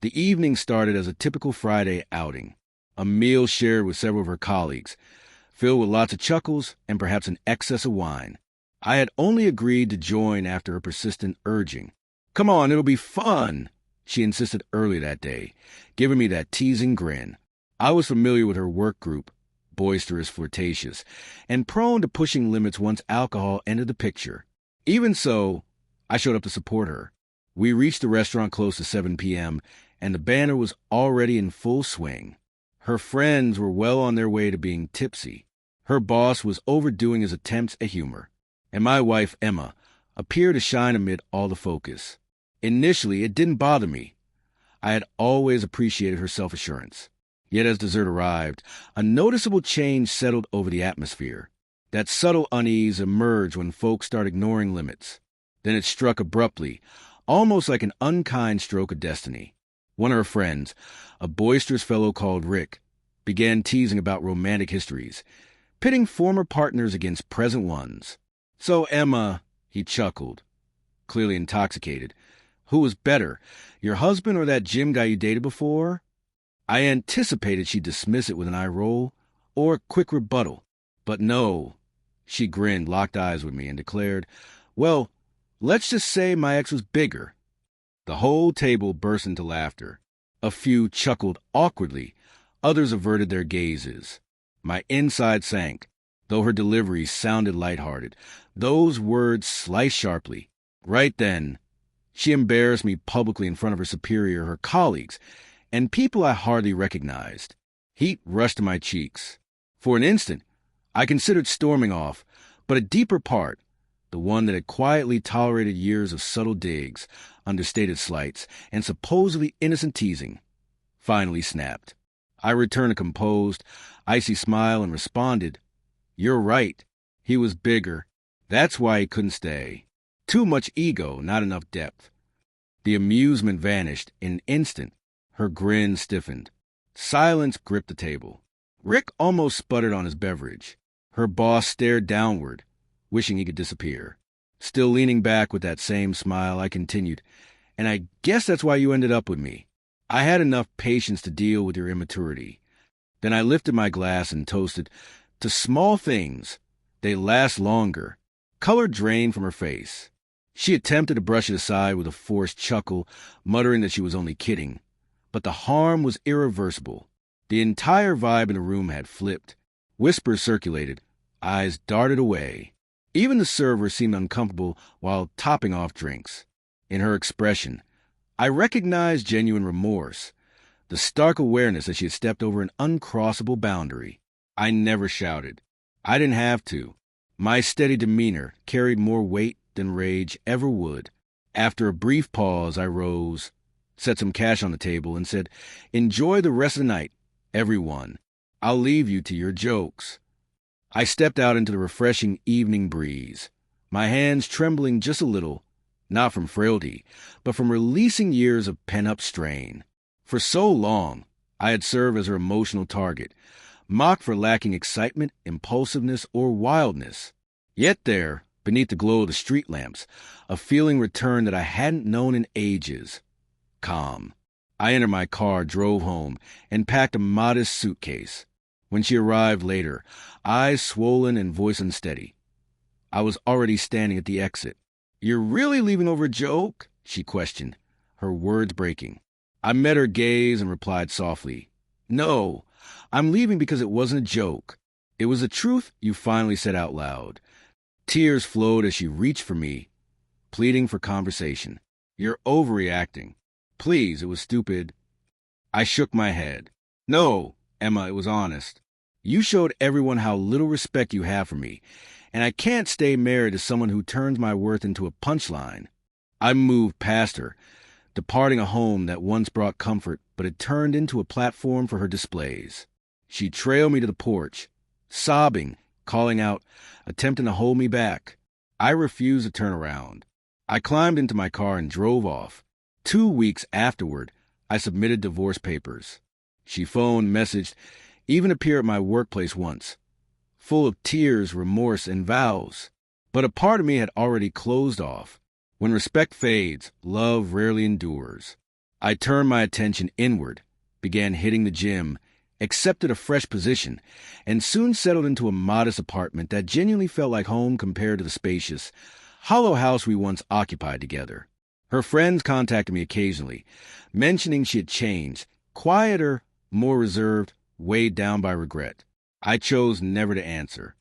The evening started as a typical Friday outing, a meal shared with several of her colleagues, filled with lots of chuckles and perhaps an excess of wine. I had only agreed to join after her persistent urging. "Come on, it'll be fun," she insisted early that day, giving me that teasing grin. I was familiar with her work group, boisterous, flirtatious, and prone to pushing limits once alcohol entered the picture. Even so, I showed up to support her. We reached the restaurant close to 7 p.m., and the banner was already in full swing. Her friends were well on their way to being tipsy. Her boss was overdoing his attempts at humor, and my wife, Emma, appeared to shine amid all the focus. Initially, it didn't bother me. I had always appreciated her self-assurance. Yet as dessert arrived, a noticeable change settled over the atmosphere. That subtle unease emerged when folks started ignoring limits. Then it struck abruptly, almost like an unkind stroke of destiny. One of her friends, a boisterous fellow called Rick, began teasing about romantic histories, pitting former partners against present ones. "So, Emma," he chuckled, clearly intoxicated, "who was better, your husband or that gym guy you dated before?" I anticipated she'd dismiss it with an eye roll or a quick rebuttal. But no. She grinned, locked eyes with me, and declared, "Well, let's just say my ex was bigger." The whole table burst into laughter. A few chuckled awkwardly. Others averted their gazes. My inside sank, though her delivery sounded lighthearted. Those words sliced sharply. Right then, she embarrassed me publicly in front of her superior, her colleagues, and people I hardly recognized. Heat rushed to my cheeks. For an instant, I considered storming off, but a deeper part, the one that had quietly tolerated years of subtle digs, understated slights, and supposedly innocent teasing, finally snapped. I returned a composed, icy smile and responded, "You're right. He was bigger. That's why he couldn't stay. Too much ego, not enough depth." The amusement vanished in an instant. Her grin stiffened. Silence gripped the table. Rick almost sputtered on his beverage. Her boss stared downward, wishing he could disappear. Still leaning back with that same smile, I continued, "And I guess that's why you ended up with me. I had enough patience to deal with your immaturity." Then I lifted my glass and toasted, "To small things. They last longer." Color drained from her face. She attempted to brush it aside with a forced chuckle, muttering that she was only kidding. But the harm was irreversible. The entire vibe in the room had flipped. Whispers circulated. Eyes darted away. Even the server seemed uncomfortable while topping off drinks. In her expression, I recognized genuine remorse, the stark awareness that she had stepped over an uncrossable boundary. I never shouted. I didn't have to. My steady demeanor carried more weight than rage ever would. After a brief pause, I rose, set some cash on the table, and said, "Enjoy the rest of the night, everyone. I'll leave you to your jokes." I stepped out into the refreshing evening breeze, my hands trembling just a little, not from frailty, but from releasing years of pent-up strain. For so long, I had served as her emotional target, mocked for lacking excitement, impulsiveness, or wildness. Yet there, beneath the glow of the street lamps, a feeling returned that I hadn't known in ages. Calm. I entered my car, drove home, and packed a modest suitcase. When she arrived later, eyes swollen and voice unsteady, I was already standing at the exit. "You're really leaving over a joke?" she questioned, her words breaking. I met her gaze and replied softly, "No, I'm leaving because it wasn't a joke. It was the truth you finally said out loud." Tears flowed as she reached for me, pleading for conversation. "You're overreacting. Please, it was stupid." I shook my head. "No, Emma, it was honest. You showed everyone how little respect you have for me, and I can't stay married to someone who turns my worth into a punchline." I moved past her, departing a home that once brought comfort but had turned into a platform for her displays. She trailed me to the porch, sobbing, calling out, attempting to hold me back. I refused to turn around. I climbed into my car and drove off. 2 weeks afterward, I submitted divorce papers. She phoned, messaged, even appeared at my workplace once, full of tears, remorse, and vows. But a part of me had already closed off. When respect fades, love rarely endures. I turned my attention inward, began hitting the gym, accepted a fresh position, and soon settled into a modest apartment that genuinely felt like home compared to the spacious, hollow house we once occupied together. Her friends contacted me occasionally, mentioning she had changed, quieter, more reserved, weighed down by regret. I chose never to answer.